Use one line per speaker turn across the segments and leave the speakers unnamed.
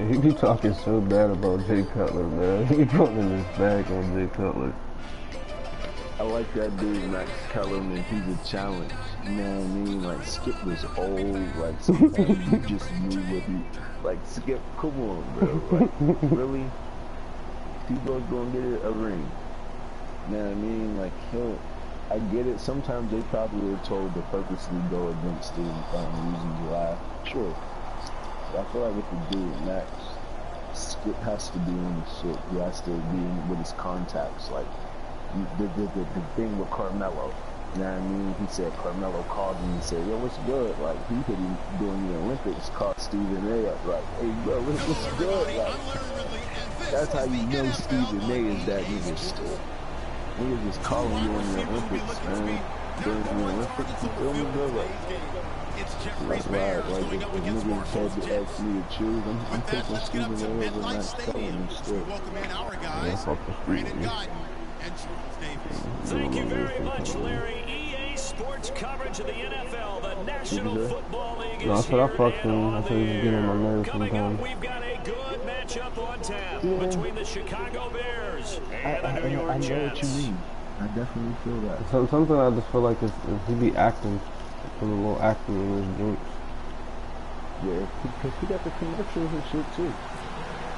He be talking so bad about Jay Cutler, man. He be putting his back on Jay Cutler.
I like that dude, Max Kellerman. He's a challenge. You know what I mean? Like, Skip was old. Like, sometimes you just knew what he... Like, Skip, come on, bro. Like, really? Tebow's gonna get it a ring. You know what I mean? Like, I get it. Sometimes they probably were told to purposely go against it and find reasons to laugh. Sure. But I feel like with the dude, Max, Skip has to be in the shit. He has to be in with his contacts. Like, the thing with Carmelo. You know what I mean? He said Carmelo called him and said, yo, what's good? Like, he hit him during the Olympics, called Stephen A. up. Like, hey, bro, what's good? Like, that's how you know Stephen A. is that nigga still. Niggas just calling you in the Olympics, man. During the Olympics, you feel me, bro? Like, if niggas had to ask me to choose, I'm taking Stephen A. over Max Kellerman still.
Yeah, fuck the street,
Thank you very much, Larry. EA Sports coverage of the NFL, the National Football League.
No, that's what I fucked him. That's what he's getting on my nerves
Coming up,
sometimes.
we've got a good matchup on tap between the Chicago Bears and the New York Jets.
I know what you mean. I definitely feel that.
Something I just feel like he be acting, putting a little acting in his drinks.
Yeah, because he got the commercials and shit too.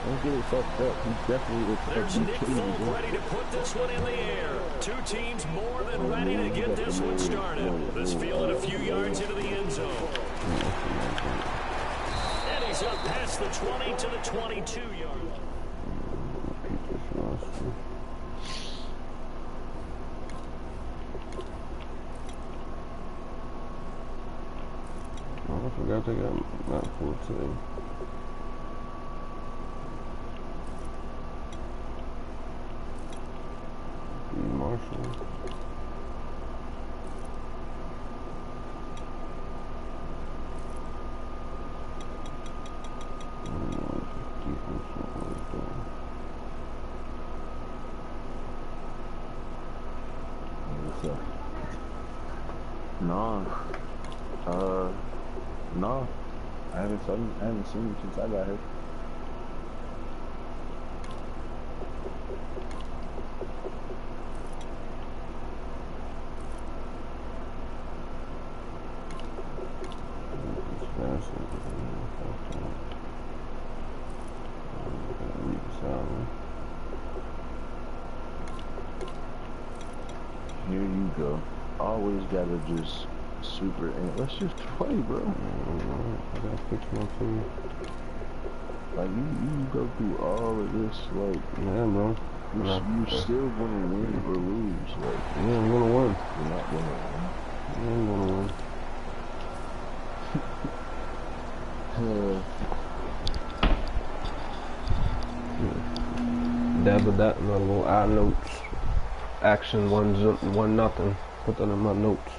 Don't get it fucked up. He's definitely
There's Nick Folk ready to put this one in the air. Two teams more than ready to get this one started. This field a few yards into the end zone. And he's up past the 20 to the 22-yard.
Oh, I forgot they got not full today. Marshall.
No. I haven't seen him since I got here. Here you go. Always gotta just super and let's just play, bro.
I gotta fix my team.
Like you go through all of this, like
yeah, bro.
You're still gonna win or lose, like
yeah, I'm gonna win.
You're not gonna win.
Yeah, I'm gonna win. Dabble that in my little eye notes. Action 1-0. Put that in my notes.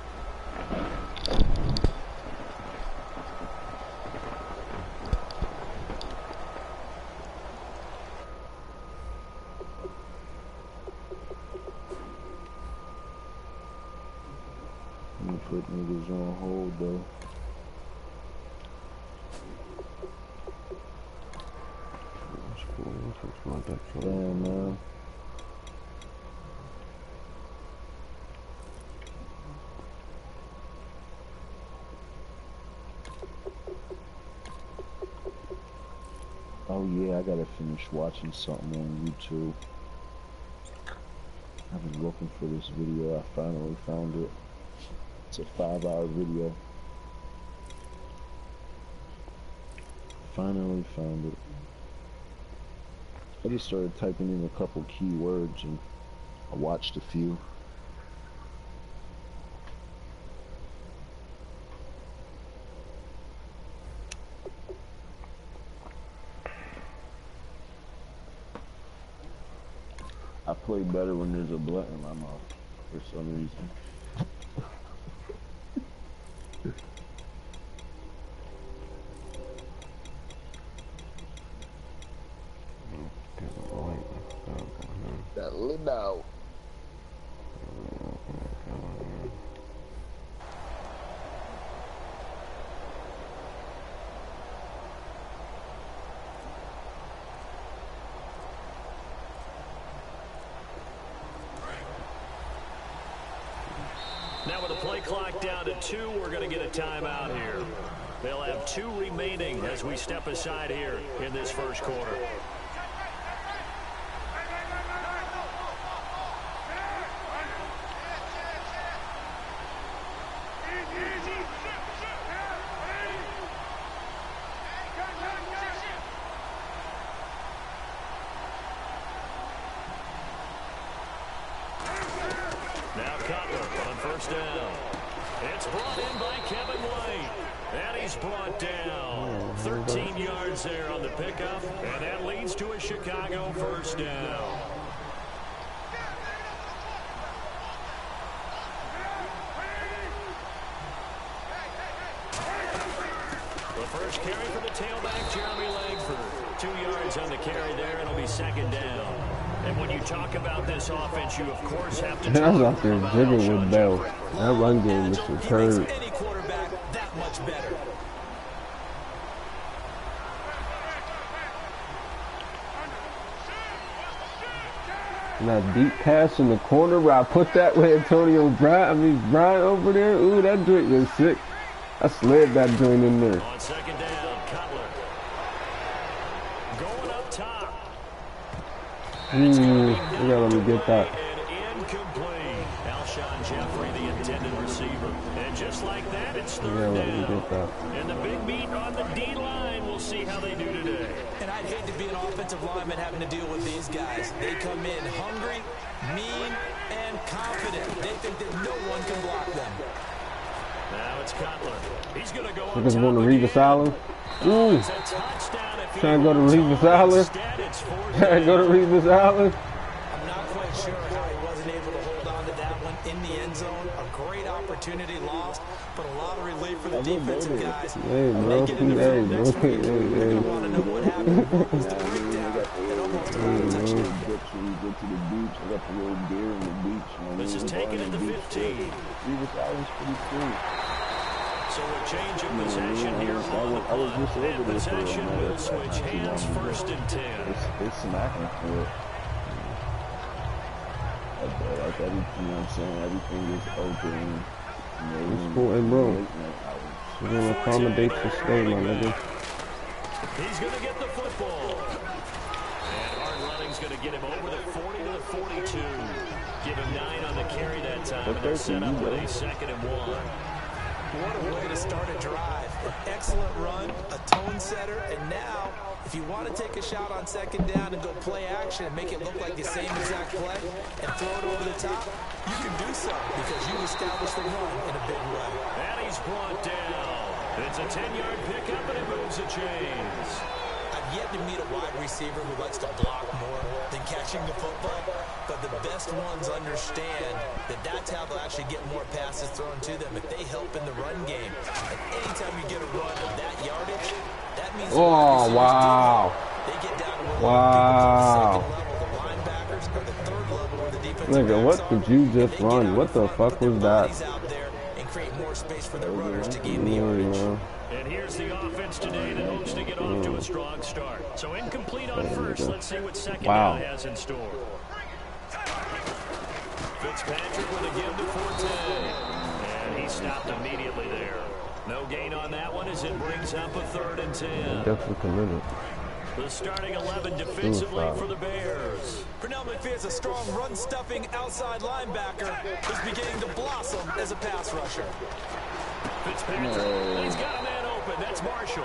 I'm gonna put niggas on hold though.
That's cool. Fix my deck.
Damn, man. Oh yeah, I gotta finish watching something on YouTube. I've been looking for this video. I finally found it. It's a 5-hour video. Finally found it. I just started typing in a couple keywords and I watched a few. I play better when there's a blunt in my mouth for some reason. That lid out.
Now with the play clock down to 2, we're going to get a timeout here. They'll have 2 remaining as we step aside here in this first quarter. Now Cutler on first down. It's brought in by Kevin White. And he's brought down. 13 yards there on the pickup. And that leads to a Chicago first down. The first carry for the tailback, Jeremy Langford. 2 yards on the carry there. It'll be second down. And when you talk about this offense, you of course have to talk
I was out there jigging with Bell. That run game was superb.
Any quarterback that much better.
And that deep pass in the corner where I put that with Antonio Brian over there. Ooh, that joint was sick. I slid that joint in there.
On second down, Cutler. Going up top.
You gotta let me get that.
And incomplete. Alshon Jeffrey, the intended receiver. And just like that, it's third
Yeah, let me
down.
get that.
And the big meet on the D-line. We'll see how they do today.
And I'd hate to be an offensive lineman having to deal with these guys. They come in hungry, mean, and confident. They think that no one can block them.
Now it's Cutler. He's going to go
Because
up
going to
top
Revis
again.
Island. Ooh.
It's a touchdown if he
Trying to go to
runs
Revis
on.
Island.
Instead, it's fourth
Trying to go to
down.
Revis Island.
I'm not quite sure how he wasn't able to hold on to that one in the end zone. A great opportunity lost, but a lot of relief for the defensive guys.
Hey, bro.
They get in the
Hey,
field
bro.
next week.
Hey,
They're
hey.
going to want to know what happened. What was the breakdown? And almost got a touchdown.
When we go to the beach, I got the little beer on the beach.
This is taken at the 15.
I was pretty cool.
So a change of possession here on the
I was
punt.
just over
And
there for a
possession
minute.
will switch hands first and 10.
They smacking for it. Like everything, you know what I'm saying? Everything is open. You know,
It's cool, hey, bro.
late night hours.
We're going to accommodate the stay, my nigga.
He's going to get the football. And hard running's going to get him over the 40 to the 42. Give him 9 on the carry that time. And they're set up with a 2nd and 1.
What a way to start a drive. An excellent run, a tone setter, and now, if you want to take a shot on second down and go play action and make it look like the same exact play and throw it over the top, you can do so because you've established the run in a big way.
And he's brought down. It's a 10-yard pickup, and it moves the chains.
I've yet to meet a wide receiver who likes to block more than catching the football, but the best ones understand that that's how they'll actually get more passes thrown to them if they help in the run game. And anytime you get a run of that yardage, that means
Oh, wow.
they get down to where
Wow.
the second level, the linebackers are the third level where the defensive
Nigga,
backs
what
are.
did you just
They get
run?
out
What the
front,
fuck
put their
was that?
bodies out there and create more space for their runners to gain the yardage.
Yeah.
And here's the offense today that hopes to get off to a strong start. So incomplete on first. Let's see what second
Wow.
down has in store. Fitzpatrick with a give to Forte. And he stopped immediately there. No gain on that one as it brings up a 3rd and 10.
Definitely committed.
The starting 11 defensively for the Bears.
Pernell McPhee's a strong run-stuffing outside linebacker who's beginning to blossom as a pass rusher.
Fitzpatrick, and he's got a man open. That's Marshall.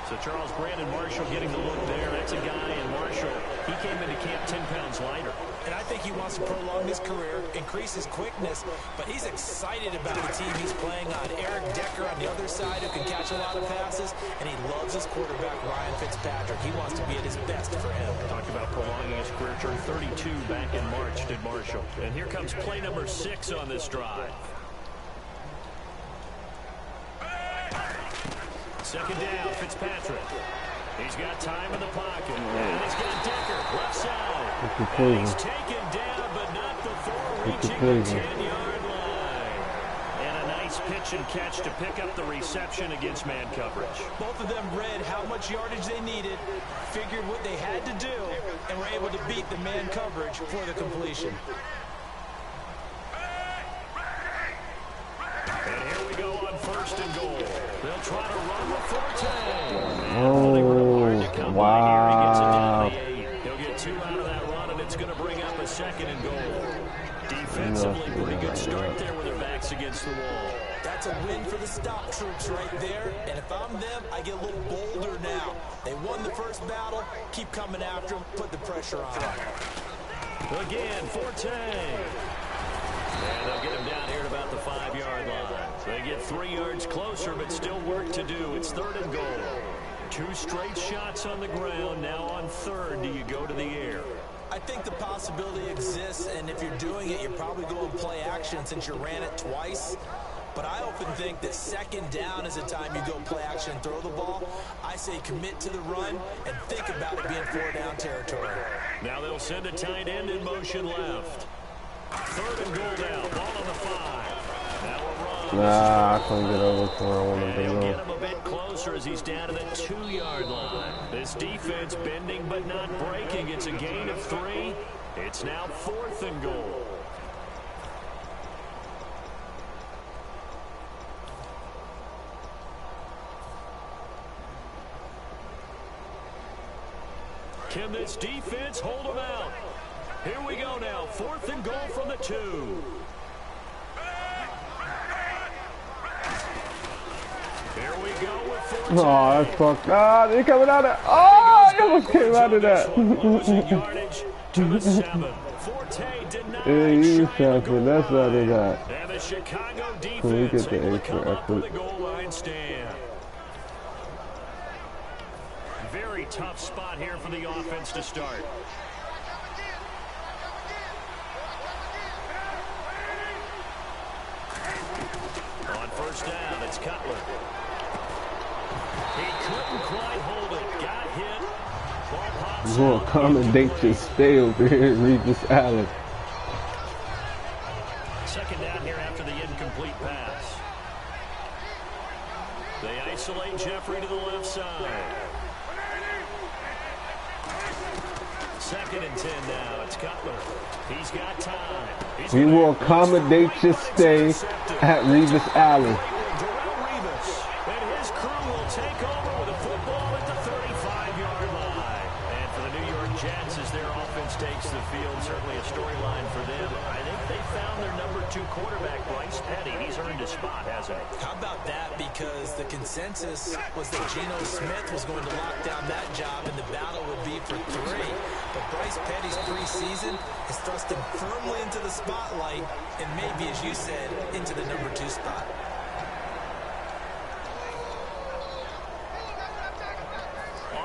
So Charles Brandon Marshall getting the look there. That's a guy in Marshall. He came into camp 10 pounds lighter.
And I think he wants to prolong his career, increase his quickness, but he's excited about the team he's playing on. Eric Decker on the other side who can catch a lot of passes, and he loves his quarterback, Ryan Fitzpatrick. He wants to be at his best for him.
Talk about prolonging his career. Turned 32 back in March, did Marshall. And here comes play number 6 on this drive. Second down, Fitzpatrick. He's got time in the pocket. And he's got Decker, left side. And he's taken down, but not before reaching the 10-yard line. And a nice pitch and catch to pick up the reception against man coverage.
Both of them read how much yardage they needed, figured what they had to do, and were able to beat the man coverage for the completion.
go on 1st and goal. They'll try to run with Forte.
Oh, wow.
He'll get 2 out of that run, and it's going to bring up a 2nd and goal. Defensively, pretty good start there with their backs against the wall.
That's a win for the stop troops right there. And if I'm them, I get a little bolder now. They won the first battle. Keep coming after them. Put the pressure on them.
Again, Forte. And they'll get him down here at about the 5-yard line. They get 3 yards closer, but still work to do. It's 3rd and goal. 2 straight shots on the ground. Now on 3rd, do you go to the air?
I think the possibility exists, and if you're doing it, you probably go and play action since you ran it twice. But I often think that 2nd down is the time you go play action and throw the ball. I say commit to the run and think about it being 4-down territory.
Now they'll send a tight end in motion left. 3rd and goal now. Ball on the 5. Now a run.
Nah, I couldn't get over to where I wanted to
He'll
go.
get him a bit closer as he's down to the 2-yard line. This defense bending but not breaking. It's a gain of 3. It's now 4th and goal. Can this defense hold them out? Here we go now. 4th and goal from the 2. Here we go with 14.
Oh, that's fucked. Ah, they coming out of that. Oh, he almost came out of that.
Yardage to the 7. Forte denied.
Yeah, you something. That's what they got.
And the Chicago
Can we
defense
get the
able to
extra
come up with a
effort?
goal line stand. Very tough spot here for the offense to start. On 1st down, it's Cutler. He couldn't quite hold it. Got hit. Ball pops
We're
out.
gonna accommodate your stay over here, Regis Allen.
2nd down here after the incomplete pass. They isolate Jeffrey to the left side. 2nd and 10 now. It's Cutler. He's got time.
We will accommodate your stay at Regis Allen.
Darrell Revis and his crew will take over with a football at the 35-yard line. And for the New York Jets, as their offense takes the field, certainly a storyline for them. I think they found their number 2 quarterback, Bryce Petty. He's earned his spot, hasn't he?
How about that? Because the consensus was that Geno Smith was going to lock down that job and the battle would be for 3. But Bryce Petty's preseason has thrust him firmly into the spotlight and maybe, as you said, into the number 2 spot.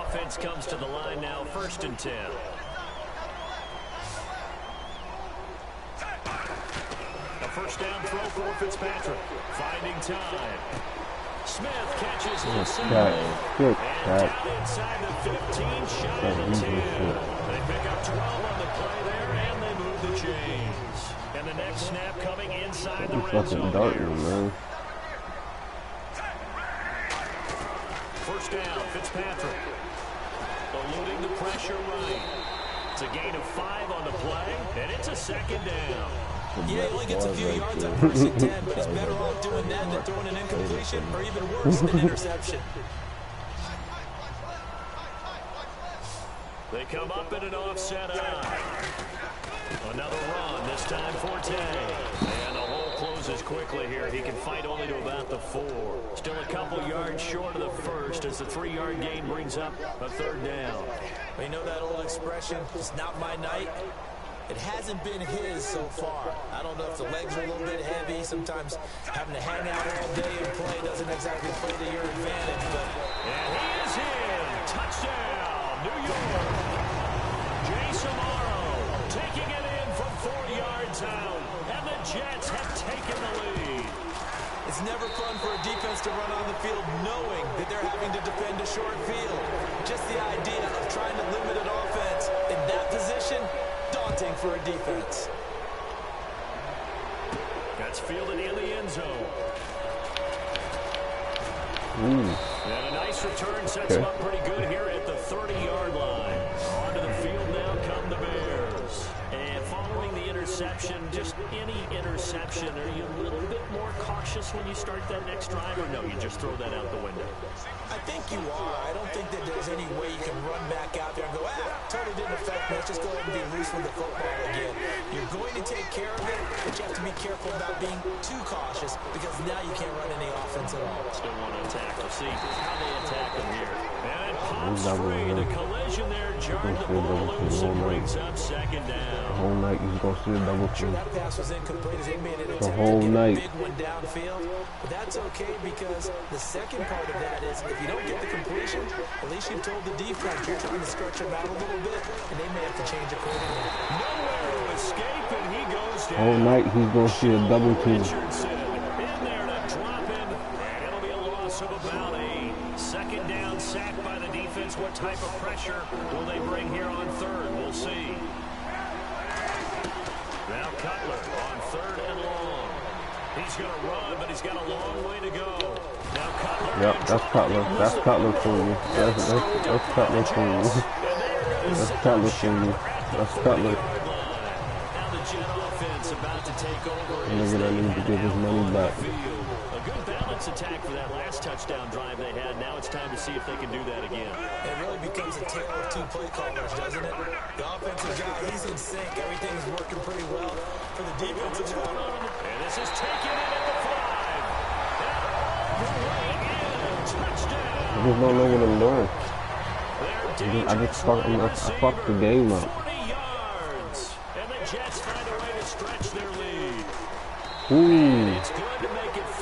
Offense comes to the line now, 1st and 10. A 1st down throw for Fitzpatrick. Finding time. Smith catches
Good
inside.
catch. Good
And
catch.
down inside the 15, shy of the 10. They pick up 12 on the play there, and they move the chains. And the next snap coming inside the
You
red
fucking
zone
darting,
here.
man.
1st down, Fitzpatrick. Eluding the pressure right. It's a gain of 5 on the play, and it's a 2nd down.
Yeah, he only gets a few yards on 1st and 10, but he's better off doing that than throwing an incompletion, or even worse, an interception.
They come up in an offset eye. Another run, this time Forte. And the hole closes quickly here. He can fight only to about the 4. Still a couple yards short of the 1st as the 3-yard gain brings up a 3rd down.
You know that old expression, it's not my night? It hasn't been his so far. I don't know if the legs are a little bit heavy. Sometimes having to hang out all day and play doesn't exactly play to your advantage. But
And he is in. Touchdown, New York. Jay Samaro taking it in from 4 yards out. And the Jets have taken the lead.
it's never fun for a defense to run on the field knowing that they're having to defend a short field. Just the idea of trying to limit an offense in that position, daunting for a defense.
That's fielded in the end zone.
Ooh.
And a nice return sets him up pretty good here at the 30-yard line. Onto the field now come the Bears. And following the interception interception, just any interception, are you a little bit more cautious when you start that next drive, or no, you just throw that out the window?
I think you are. I don't think that there's any way you can run back out there and go, totally didn't affect me. Let's just go ahead and be loose with the football again. You're going to take care of it, but you have to be careful about being too cautious because now you can't run any offense at all.
Still want to attack. We'll see how they attack him here. And it pops free. The collision there jarred the ball loose and brings up second down.
The whole night he's going to see a double
Sure,
team.
that pass was incomplete as they made an
The
attempt
whole
to get
night.
a big one downfield. But that's okay because the second part of that is if you don't get the completion, at least you've told the defense you're trying to stretch them out a little bit, and they may have to change accordingly.
Nowhere to escape, and he goes down.
Whole night he's going to see a double team.
Richardson in there to drop him, and it'll be a loss of about a second down sack by the defense. What type of pressure will they bring here on third? We'll see. Now Cutler on third and long. He's going to run, but he's got a long way to go. Now Cutler.
Yep, that's Cutler. That's Cutler for you. That's Cutler for you. That's Cutler for you. That's Cutler.
Now the Jet offense about to take over.
Nigga that needs to give his money back.
A good balance attack for that last touchdown drive they had. Now it's time to see if they can do that again.
It really becomes a tale of two play callers, doesn't it? The offensive guy, he's in sync. Everything's working pretty well. For the defensive guy,
and this is taken in at the 5. And all the way in. Touchdown.
I just don't know what I'm doing. I fucked the game up.
40 yards. And the Jets find a way to stretch their lead.
Ooh.
It's good to make it 14-0.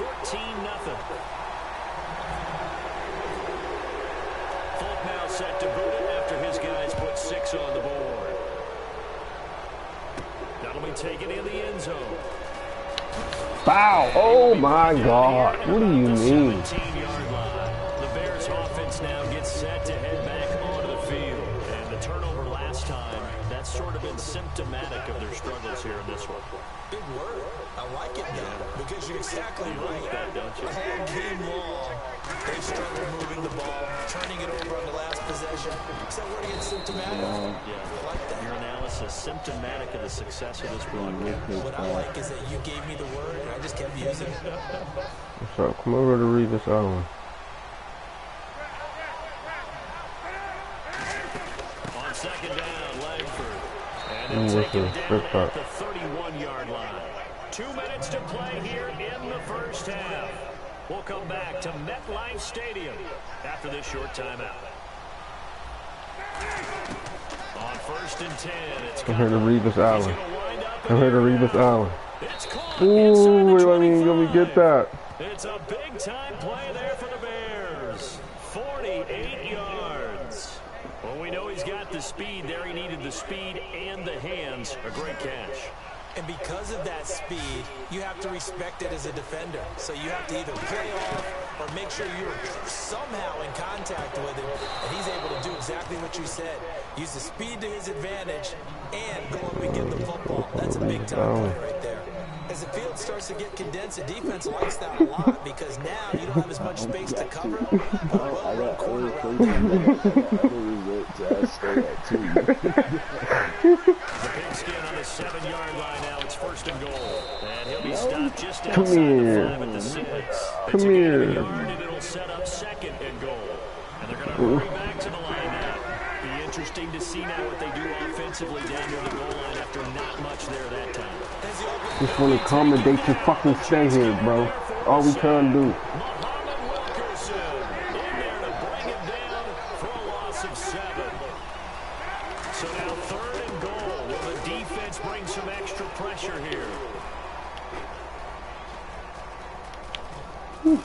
Folk now set to boot it after his guys put 6 on the board. That'll be taken in the end zone.
Foul! Oh my God! What do you mean?
17-yard line. The Bears offense now gets set to head back onto the field. And the turnover last time, that's sort of been symptomatic of their struggles here in this one.
big word. I like it though, because you're exactly right.
That, don't you?
All game long, they struggled moving the ball, turning it over on the last possession. So we're getting symptomatic.
Yeah,
I like that.
Your analysis symptomatic of the success of this broadcast.
What I like is that you gave me the word, and I just kept using it.
What's up? Come over to read this other one.
On second down, Langford.
And
And they'll
what's
take him
the
down
script
at
part?
the 31-yard line. 2 minutes to play here in the first half. We'll come back to MetLife Stadium after this short timeout. On 1st and 10, it's
Come here to Revis Island.
Come
Come here to Revis Island.
It's caught
Ooh,
inside the
let me get that.
It's a big-time play there for the Bears. 48 yards. Well, we know he's got the speed there. He needed the speed and the hands. A great catch.
And because of that speed, you have to respect it as a defender. So you have to either play off or make sure you're somehow in contact with him. And he's able to do exactly what you said. Use the speed to his advantage and go up and get the football. That's a big-time play right there. As the field starts to get condensed, the defense likes that a lot because now you don't have as much space to cover.
I got other results to at too.
The pigskin on the 7-yard line now. It's 1st and goal. And he'll be stopped just outside the 5 at the 6.
Come here.
And it'll set up 2nd and goal. And they're going to hurry back to the line now. Be interesting to see now what they do offensively down near the goal line after not much there that time.
Just want to accommodate your fucking stay here, bro. All we trying to do.
Muhammad Wilkerson in there to bring it down for a loss of 7. So now 3rd and goal. Will the defense bring some extra pressure here? And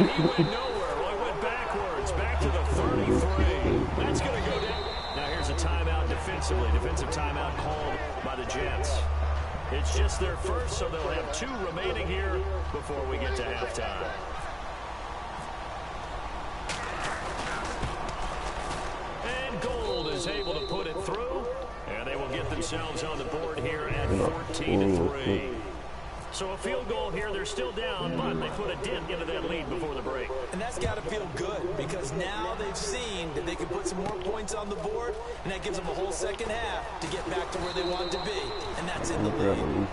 he went nowhere. Well, he went backwards. Back to the 33. That's going to go down. Now here's a timeout defensively. Defensive timeout called by the Jets. It's just their first, so they'll have 2 remaining here before we get to halftime. And Gold is able to put it through, and they will get themselves on the board here at 14-3. So a field goal here, they're still down, but they put a dent into that lead before the break.
And that's got to feel good because now they've seen that they can put some more points on the board, and that gives them a whole second half to get back to where they want to be, and that's in the lead.
And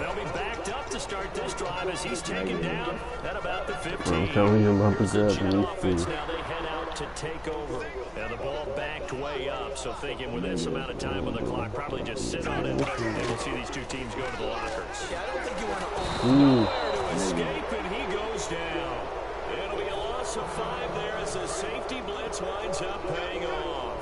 they'll be backed up to start this drive as he's taken down at about the 15.
I'm telling you about the
Offense, now they head out to take over. And the ball backed way up, so thinking with this amount of time on the clock, probably just sit on it, and we'll see these two teams go to the lockers.
Yeah, I don't think you want to
To escape, and he goes down. It'll be a loss of 5 there as the safety blitz winds up paying off.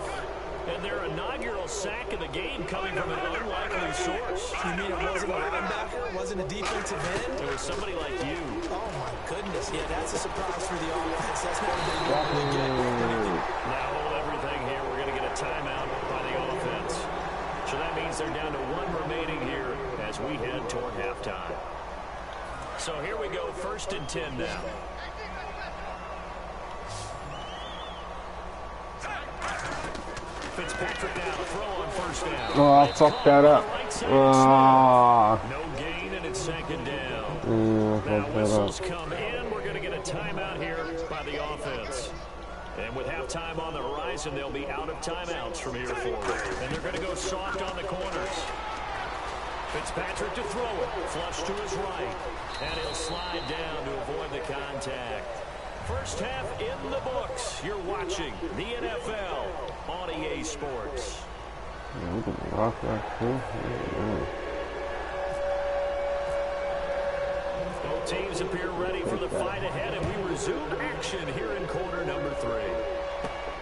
And their inaugural sack of the game coming from an unlikely source.
You mean it wasn't a linebacker? It wasn't a defensive end?
It was somebody like you.
Oh, my goodness. Yeah, that's a surprise for the offense. That's not what they normally get.
Now hold everything here. We're going to get a timeout by the offense. So that means they're down to 1 remaining here as we head toward halftime. So here we go, 1st and 10 now. Fitzpatrick now to throw on 1st down.
Oh, I fucked that up.
No gain, and it's 2nd down. Now whistles come in. We're going to get a timeout here by the offense. And with halftime on the horizon, they'll be out of timeouts from here forward. And they're going to go soft on the corners. Fitzpatrick to throw it. Flush to his right. And he'll slide down to avoid the contact. First half in the books. You're watching the NFL on EA Sports.
Yeah, we can rock that too.
Both teams appear ready for the fight ahead, and we resume action here in quarter number 3.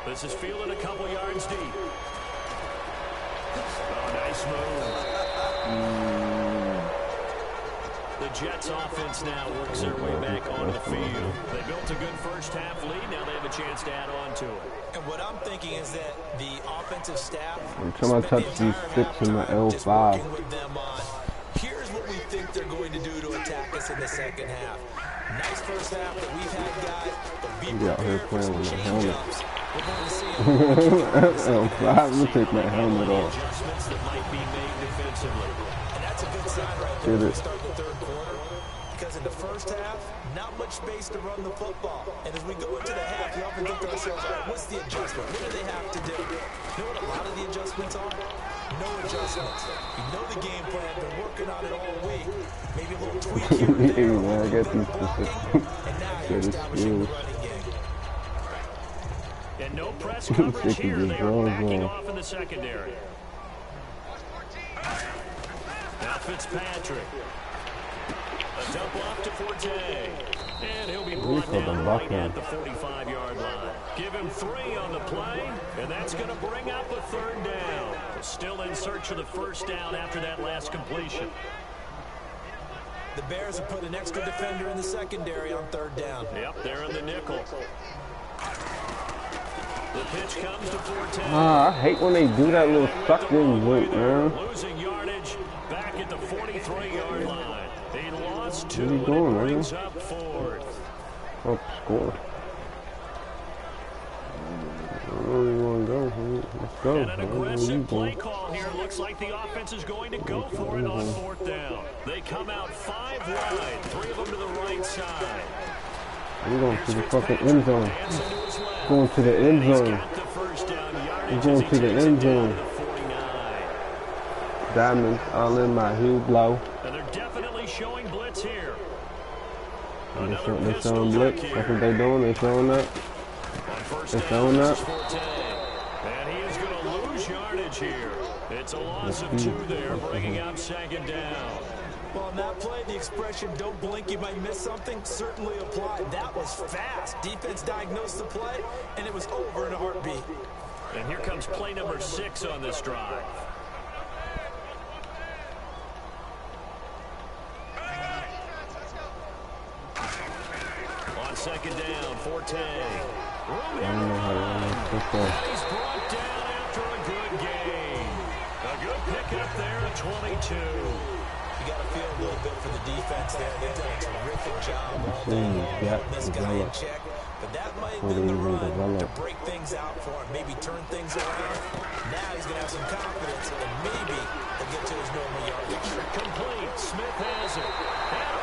This is fielded a couple yards deep. Oh, nice move. The Jets offense now works their way back on the field. They built a good first half lead. Now they have a chance to add on to it.
And what I'm thinking is that the offensive staff
Until I touch these sticks in the L5.
with them on, here's what we think they're going to do to attack us in the second half. Nice first half that we've had, guys, but be prepared for some change-ups. We're going to see
L5, we'll take my helmet off.
Adjustments that might be made defensively.
And that's a good sign right there when we start the third quarter. Because in the first half, not much space to run the football. And as we go into the half, we often think to ourselves, all right, what's the adjustment? What do they have to do? You know what a lot of the adjustments are? No adjustments. You know the game plan, been working on it all week. Maybe a little tweak here and there.
Man, I got these
And now you're establishing the running game.
And no press coverage here. They are backing off in the secondary. Now Fitzpatrick. A dump off to Forte. And he'll be brought down right at the 45-yard line. Give him 3 on the play, and that's going to bring up a 3rd down. Still in search of the 1st down after that last completion.
The Bears have put an extra defender in the secondary on 3rd down.
Yep, they're in the nickel. The pitch comes to Forte.
I hate when they do that little suck-in joint, man.
Losing yardage back at the 43-yard line. He lost 2
What are you
and
doing,
it brings
man?
up 4th.
Oh, score. Where do you want to go? Let's go.
And an aggressive play call here. Looks like the offense is going to go for it on 4th down. They come out 5 wide, 3 of them to the right side.
We're going to the fucking end zone. Going to the end zone. We're going to the end zone. Diamonds all in my heel blow.
And they're definitely showing blitz here.
They're showing blitz. That's what they're doing. They're showing that. They're showing that.
And he is going to lose yardage here. It's a loss of 2 there, bringing up 2nd down.
Well, on that play, the expression, don't blink, you might miss something, certainly applied. That was fast. Defense diagnosed the play, and it was over in a heartbeat.
And here comes play number 6 on this drive. On 2nd down, Forte.
I don't know how to run this football.
He's brought down after a good gain. A good pickup there at 22.
You got to feel a little bit for the defense there. They've done a terrific job all day holding this guy in check. But that might have been the run to break things out for him, maybe turn things around. Now he's going to have some confidence, and maybe he'll get to his normal yardage.
Complete. Smith has it. And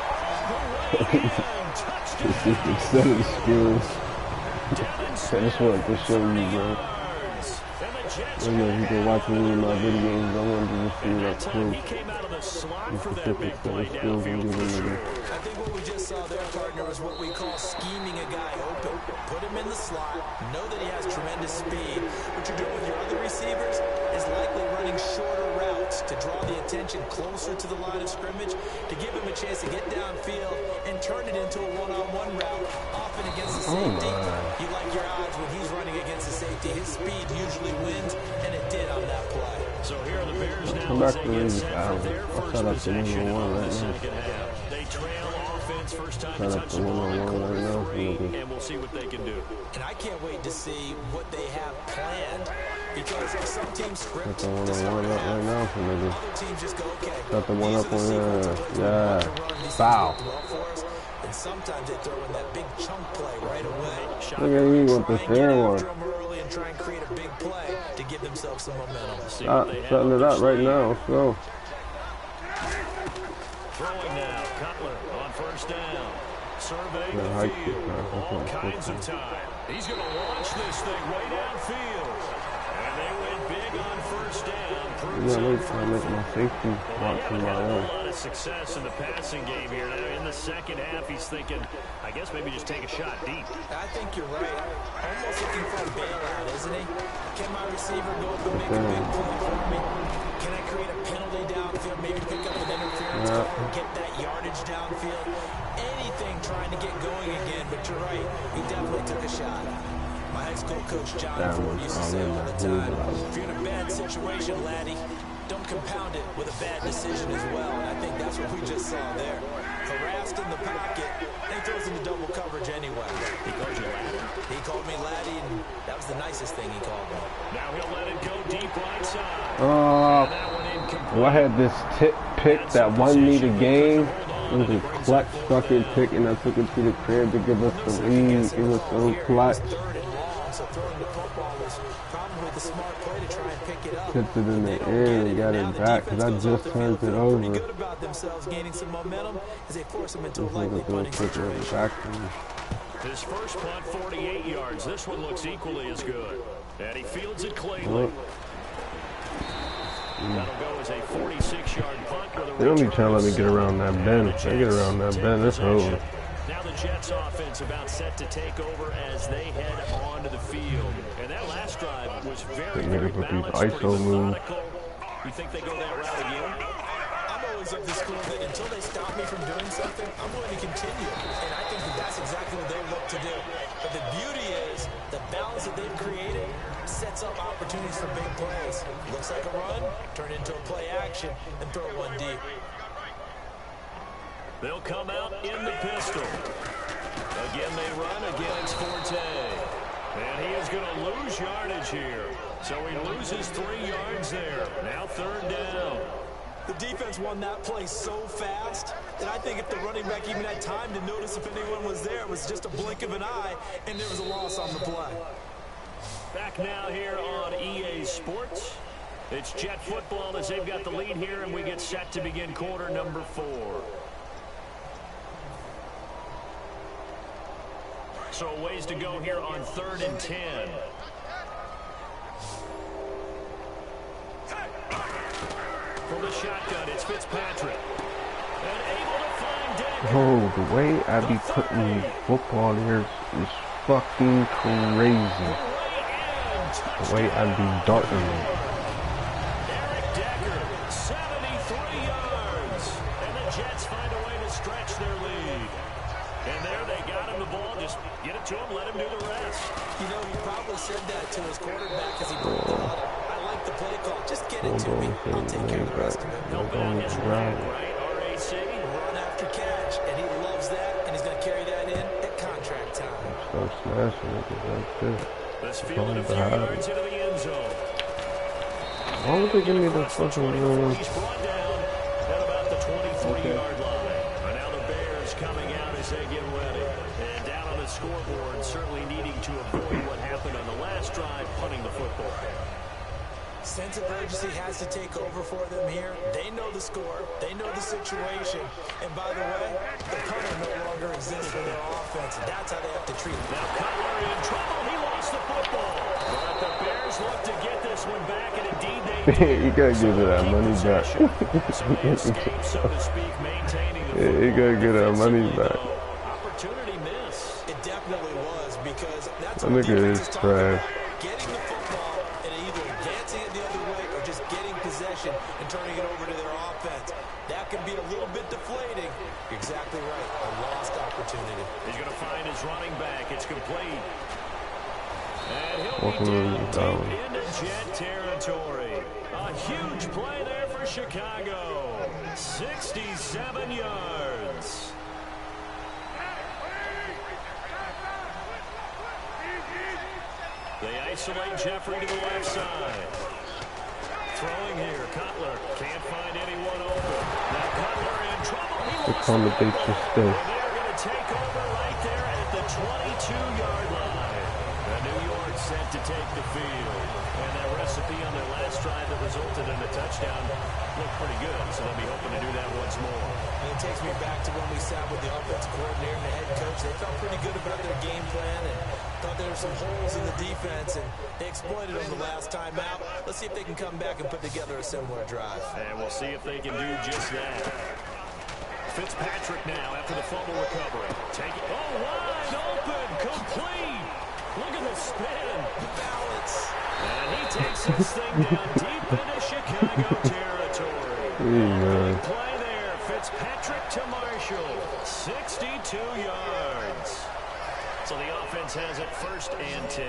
This is the set of skills. I just wanted to show you, bro. You know, if you can watch any of my videos, I wanted to just see it up close. The specific set of skills I'm giving you.
I think what we just saw there, partner, is what we call scheming a guy open. Put him in the slot, know that he has tremendous speed. What you're doing with your other receivers is likely running shorter routes to draw the attention closer to the line of scrimmage, to give him a chance to get downfield and turn it into a one-on-one route, often against the safety. You like your odds when he's running against the safety. His speed usually wins, and it did on that play.
So here are the Bears now.
Come back to the I'll shut up the 1-on-1 right now.
They trail offense first time
Shut
to
up
touch
the
the ball in
1-on-1
quarter
right now.
3, and we'll see what they can do.
And I can't wait to see what they have planned, because some teams script
Got the 1-on-1 up right now for niggas.
other teams just go, okay,
Got the one
these
up
are the
on
sequences we
yeah.
want to run. These
Foul.
things work well for us. And sometimes they throw in that big chunk play right away.
Look at me with the
Try and
fair
get
one.
after them early and try and create a big play to give themselves some momentum.
Stop setting it up right now. Let's go.
Throwing now, Cutler on first down. Surveying
Yeah,
the
high
field.
kick, man.
All kinds of time. He's going to launch this thing way downfield. And they went big on first down.
Yeah, wait till I make my safety watch
They
in my
haven't had
own.
a lot of success in the passing game here. Now in the second half, he's thinking, I guess maybe just take a shot deep.
I think you're right. Almost looking for a bailout, isn't he? Can my receiver go up and make a big play for me? Can I create a penalty downfield, maybe pick up an interference call and get that yardage downfield? Anything trying to get going again, but you're right. He definitely took a shot. My high school coach, John Ford, used to say all the time, if you're in a bad situation, laddie, don't compound it with a bad decision as well. And I think that's what we just saw there. Harassed in the pocket, and he throws into double coverage anyway.
He called you laddie?
He called me laddie, and that was the nicest thing he called me.
Now he'll let it go deep right side.
Oh,
That one incomplete.
well, I had this pick that won me the game. It was a clutch fucking pick, and I took it to the crib to give us the lead. It was so clutch.
Third and long, so throwing the football was probably the smart play to try and pick it up.
Tipped it in the air and got it back because I just turned it
Pretty
over.
good about themselves gaining some momentum as they force them into a
This
likely
nigga threw a
punting
quick one
situation.
back to me.
His first punt, 48 yards. This one looks equally as good. And he fields it cleanly.
Well,
That'll go as a 46-yard punt with a
they don't be
return
trying to let me
of
get around that bend. If they get around that bend, it's over.
Now the Jets offense about set to take over as they head onto the field. And that last drive was very, very
With these
balanced, pretty
ISO moves.
methodical. You think they go that route again?
I'm always of the school that until they stop me from doing something, I'm going to continue. And I think that that's exactly what they look to do. But the beauty is the balance that they've created sets up opportunities for big plays. Looks like a run, turn into a play action, and throw one deep.
They'll come out in the pistol. Again, they run. Again, it's Forte. And he is going to lose yardage here. So he loses 3 yards there. Now third down.
The defense won that play so fast that I think if the running back even had time to notice if anyone was there, it was just a blink of an eye, and there was a loss on the play.
Back now here on EA Sports. It's Jet football as they've got the lead here, and we get set to begin quarter number 4. So a ways to go here on 3rd and 10. From the shotgun, it's Fitzpatrick. And able to find Decker.
Oh, the way I be putting football here is fucking crazy. The way I be darting it.
Eric Decker, 73 yards. And the Jets find a way to stretch their lead. And there they got him the ball. Just get it to him, let him do the rest.
You know, he probably said that to his quarterback as he broke the huddle. I like the play call. Just get it to me. I'll take care of the rest of it.
They'll bet on his run, right? RAC.
Run after catch, and he loves that, and he's going to carry that in at contract time.
Start smashing it because that's it.
Let's field it a few yards into the end zone.
Why would they give me the fucking
He's brought down at about the 23-yard line. And now the Bears coming out as they get ready. And down on the scoreboard, certainly needing to avoid what happened on the last drive, punting the football.
sense of urgency has to take over for them here. They know the score. They know the situation. And by the way, the punter no longer exists for their offense. That's how they have to treat it.
Now Cutler in trouble. He lost the football. But the Bears look to get this one back, and indeed they do.
You gotta give it that money back.
So they escape, so to speak, maintaining the football.
You gotta get that money back.
Opportunity miss.
It definitely was, because that's
That
what
nigga
defense
is
is talking
trash.
about. Getting the football and either advancing it the other way or just getting possession and turning it over to their offense. That can be a little bit deflating. You're exactly right. A lost opportunity.
He's going to find his running back. It's complete. And he'll
Welcome
be
to
down
the
deep into Jet territory. A huge play there for Chicago. 67 yards. They isolate Jeffrey to the left side. Throwing here, Cutler can't find anyone open. Now Cutler in trouble. He lost
Accommodate
the
your
ball.
stay.
And they're going to take over right there at the 22-yard line. And New York set to take the field. And that recipe on their last drive that resulted in a touchdown looked pretty good. So they'll be hoping to do that once more.
And it takes me back to when we sat with the offensive coordinator and the head coach. They felt pretty good about their game plan and thought there were some holes in the defense, and they exploited them the last time out. Let's see if they can come back and put together a similar drive.
And we'll see if they can do just that. Fitzpatrick now after the fumble recovery. Take it. Oh, wide open. Complete. Look at the spin.
The balance.
And he takes this thing down deep into Chicago territory.
Man.
Play there. Fitzpatrick to Marshall. 62 yards. So the offense has it 1st and 10.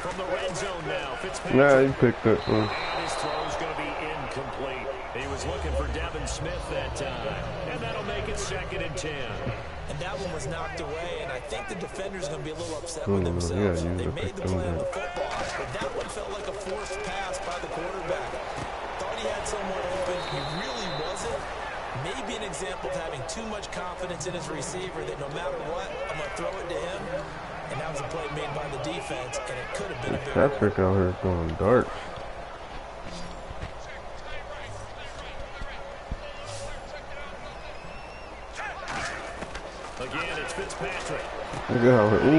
From the red zone now, Fitzpatrick.
Nah, he picked that one.
And his throw's going to be incomplete. He was looking for Devin Smith that time. And that'll make it 2nd and 10.
And that one was knocked away, and I think the defender's going to be a little upset
Oh,
with themselves.
yeah,
They
you
made the
picked
play on
him
the football, but that one felt like a forced pass by the quarterback. Thought he had someone open. He really wasn't. Maybe an example of having too much confidence in his receiver that no matter what, I'm going to throw it to him. And that was a play made by the defense, and it could have been a big one.
Patrick out here going dark.
Again, it's Fitzpatrick.
Look at how Ooh.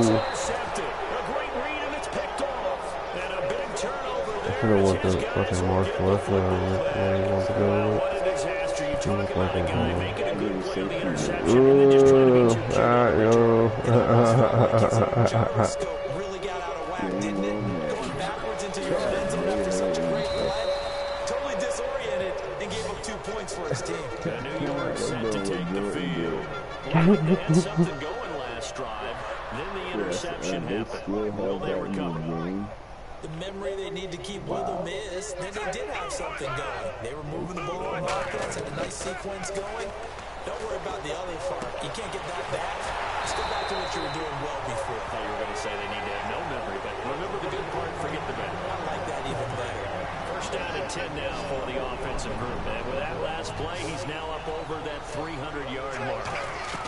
Intercepted. A great read, and it's picked off. And a big turnover
I
there.
should have went to fucking Marshall. That's what I want to go with.
What a disaster. You talk
Look
about
like
a
a
guy
goal.
making a good play on the interception and then just trying to
Ooh,
get you
Scope really got out of whack, didn't it? Going backwards into your end zone after such a great play. Totally disoriented and gave up 2 points for his team.
And New York set to take the field. Well, they had something going last drive. Then the interception happened. Will they recover?
The memory they need to keep with them is that they did have something going. They were moving the ball on offense, had a nice sequence going. Don't worry about the other part. You can't get that back. Let's go back to what you were doing well before.
I thought you were going to say they need to have no memory, but remember the good part, forget the bad.
I like that even better.
1st down and 10 now for the offensive group. And with that last play, he's now up over that 300-yard mark.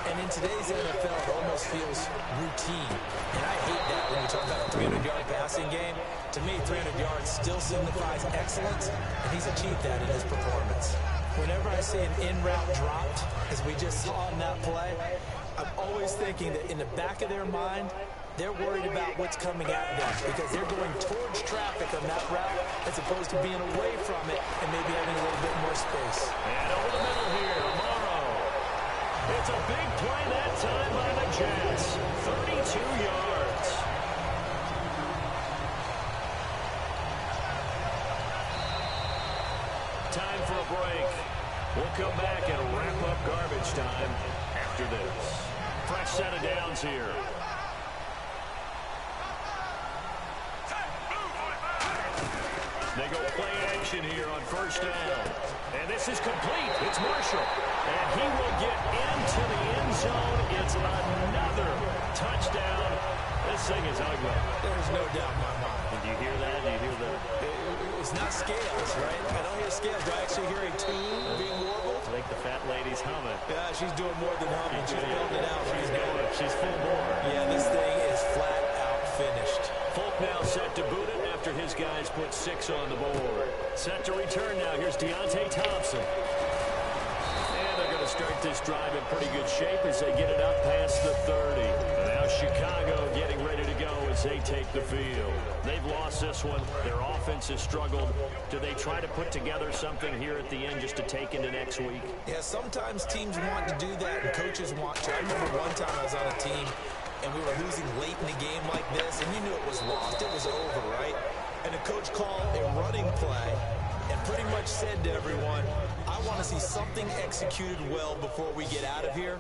And in today's NFL, it almost feels routine. And I hate that when you talk about a 300-yard passing game. To me, 300 yards still signifies excellence, and he's achieved that in his performance. Whenever I see an in-route dropped, as we just saw in that play, I'm always thinking that in the back of their mind, they're worried about what's coming at them because they're going towards traffic on that route as opposed to being away from it and maybe having a little bit more space.
And over the middle here, Morrow. It's a big play that time by the Jets. 32 yards. Time for a break. We'll come back and wrap up garbage time after this. Fresh set of downs here. They go play action here on 1st down. And this is complete. It's Marshall. And he will get into the end zone. It's another touchdown. This thing is ugly.
There's no doubt in my mind.
And do you hear that? Do you hear that?
It's not scales, right? I don't hear scales. Do I actually hear a tune being warbled?
I think the fat lady's humming.
Yeah, she's doing more than humming. She's building it out. She's going.
She's full bore.
Yeah, this thing is flat out finished.
Folk now set to boot it after his guys put 6 on the board. Set to return now. Here's Deontay Thompson. And they're going to start this drive in pretty good shape as they get it up past the 30. And now Chicago getting ready to go as they take the field. They've lost this one. Their offense has struggled. Do they try to put together something here at the end just to take into next week?
Yeah, sometimes teams want to do that and coaches want to. I remember one time I was on a team and we were losing late in a game like this, and you knew it was lost. It was over, right? And the coach called a running play and pretty much said to everyone, I want to see something executed well before we get out of here.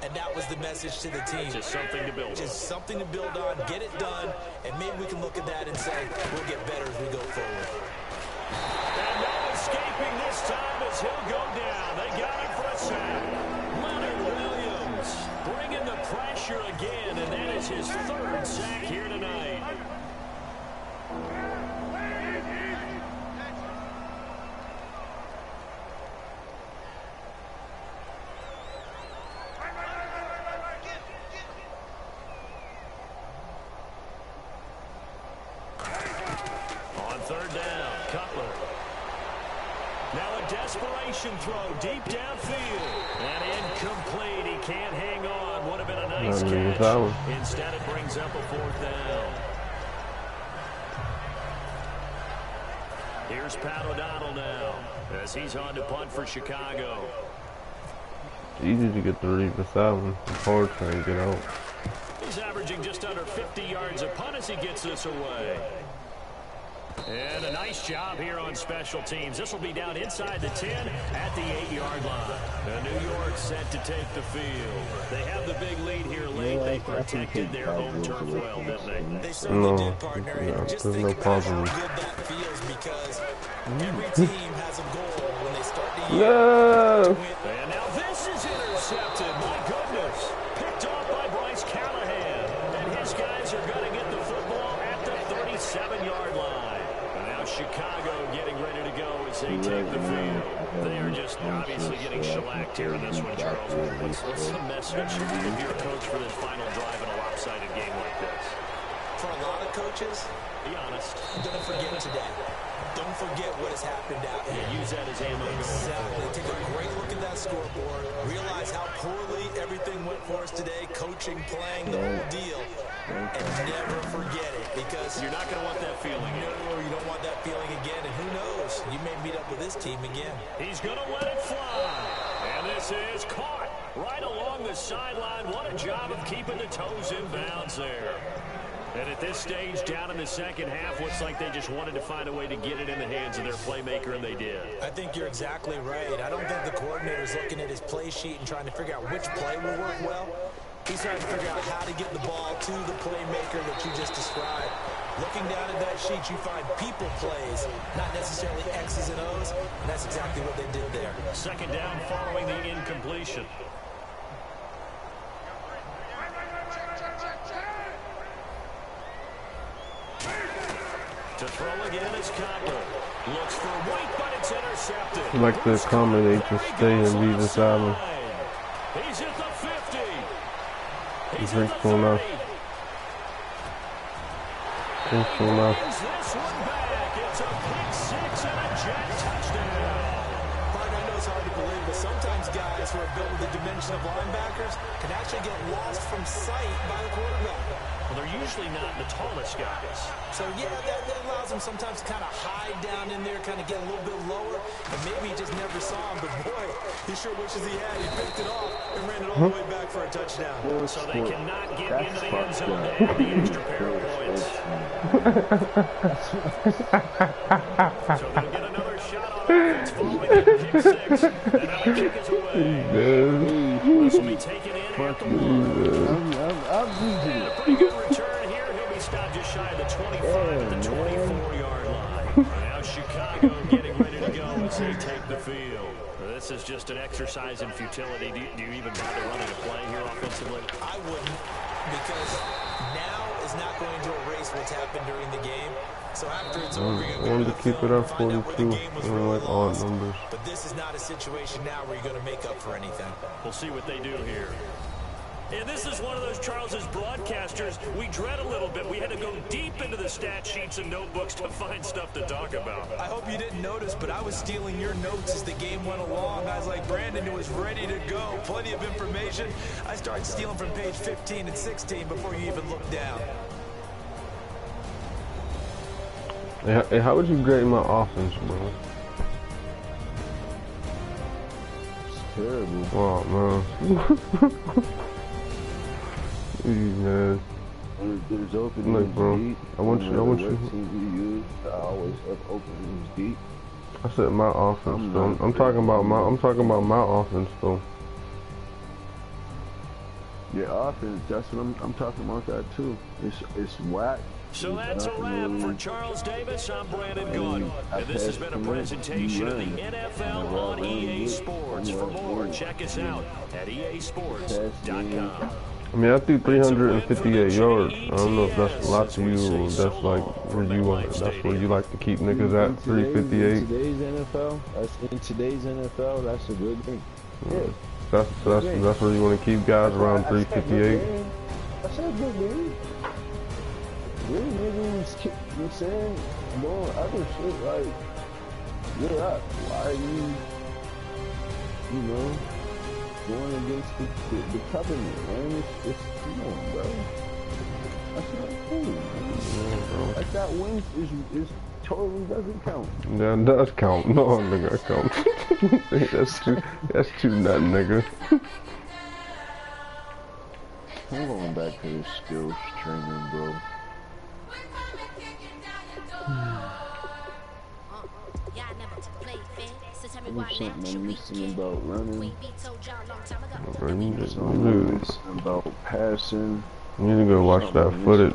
And that was the message to the team.
Just something to build on.
Just something to build on, get it done, and maybe we can look at that and say, we'll get better as we go forward.
And no escaping this time as he'll go down. They got him for a sack. Leonard Williams bringing the pressure again, and that is his 3rd sack here tonight. Desperation throw deep downfield and incomplete. He can't hang on. Would have been a nice catch. Instead, it brings up a 4th down. Here's Pat O'Donnell now as he's on to punt for Chicago.
It's easy to get the read with that one. It's hard trying to get out.
He's averaging just under 50 yards a punt as he gets this away. And a nice job here on special teams. This will be down inside the 10 at the 8-yard line. And New York set to take the field. They have the big lead here late. They protected their home turf well, didn't they?
They certainly did, partner. And just think about how good that feels because every team has a goal when they start the year to win.
And now this is intercepted. My goodness. Picked off by Bryce Callahan. And his guys are going to get the football at the 37-yard line. Chicago getting ready to go as they take the field. They are just obviously getting shellacked here in this one, Charles. What's the message if you're a coach for this final drive in a lopsided game like this?
For a lot of coaches,
be honest.
Don't forget today. Don't forget what has happened out here.
Yeah, use that as ammo.
Exactly. Take a great look at that scoreboard. Realize how poorly everything went for us today. Coaching, playing, the whole deal. And never forget it because
you're not going to want that feeling again.
No, you don't want that feeling again. And who knows? You may meet up with this team again.
He's going to let it fly. And this is caught right along the sideline. What a job of keeping the toes in bounds there. And at this stage, down in the second half, looks like they just wanted to find a way to get it in the hands of their playmaker, and they did.
I think you're exactly right. I don't think the coordinator's looking at his play sheet and trying to figure out which play will work well. He's trying to figure out how to get the ball to the playmaker that you just described. Looking down at that sheet, you find people plays, not necessarily X's and O's, and that's exactly what they did there.
Second down following the incompletion. To throw again is Copper. Looks for White, but it's intercepted.
I like the comment, they just stay and leave this island.
He's at the 50.
He's at the 30. Thankful enough.
This one back. It's a pick 6 and a jet touchdown.
Partner, I know it's hard to believe, but sometimes guys who are built with the dimension of linebackers can actually get lost from sight by the quarterback.
Well, they're usually not the tallest guys.
So, yeah, that allows them sometimes to kind of hide down in there, kind of get a little bit lower, and maybe he just never saw him. But, boy, he sure wishes he had. He picked it off and ran it all the way back for a touchdown.
So they cannot get into the end zone to add the extra pair of points. So they'll get another shot on offense following that pick 6. And now the kick is away. This will be taken in at the 1. And a pretty good return here. He'll be stopped just shy of the 25 at the 24-yard line. Now Chicago getting ready to go as they take the field. This is just an exercise in futility. Do you even bother running a play here offensively?
I wouldn't, because now is not going to erase what's happened during the game. So after it's over, you're
I wanted to keep it at 42. Like odd numbers.
But this is not a situation now where you're going to make up for anything.
We'll see what they do here. And this is one of those, Charles, as broadcasters, we dread a little bit. We had to go deep into the stat sheets and notebooks to find stuff to talk about.
I hope you didn't notice, but I was stealing your notes as the game went along. I was like, Brandon was ready to go. Plenty of information. I started stealing from page 15 and 16 before you even looked down.
Hey, how would you grade my offense, bro?
It's terrible.
Oh, man. Man.
There's openings
Look, bro.
deep.
I want you.
I always have openings deep.
I said my offense, though. I'm talking about my offense, though.
Your offense, that's what I'm talking about that too. It's whack.
So that's a wrap for Charles Davis. I'm Brandon Gaudin, and this has been a presentation of the NFL on EA Sports. For more, check us out at easports.com.
I mean, I threw 358 yards. I don't know if that's a lot to you or that's like where you are. That's where you like to keep niggas at, 358.
In today's NFL, that's a good thing. Yeah.
That's where you want to keep guys around 358.
That's a good game. Really niggas, you know what I'm saying, doing other shit like, yeah, why are you know, going against the covenant, man? It's come on, bro. That's not cool, man.
Yeah, bro.
Like that win is totally doesn't count.
Yeah, it does count. No, nigga, it counts. that's too nothing, nigga.
I'm going back to the skills training, bro. There's something I'm missing about running.
Bro, you
Something I'm missing about passing.
need to go watch that footage.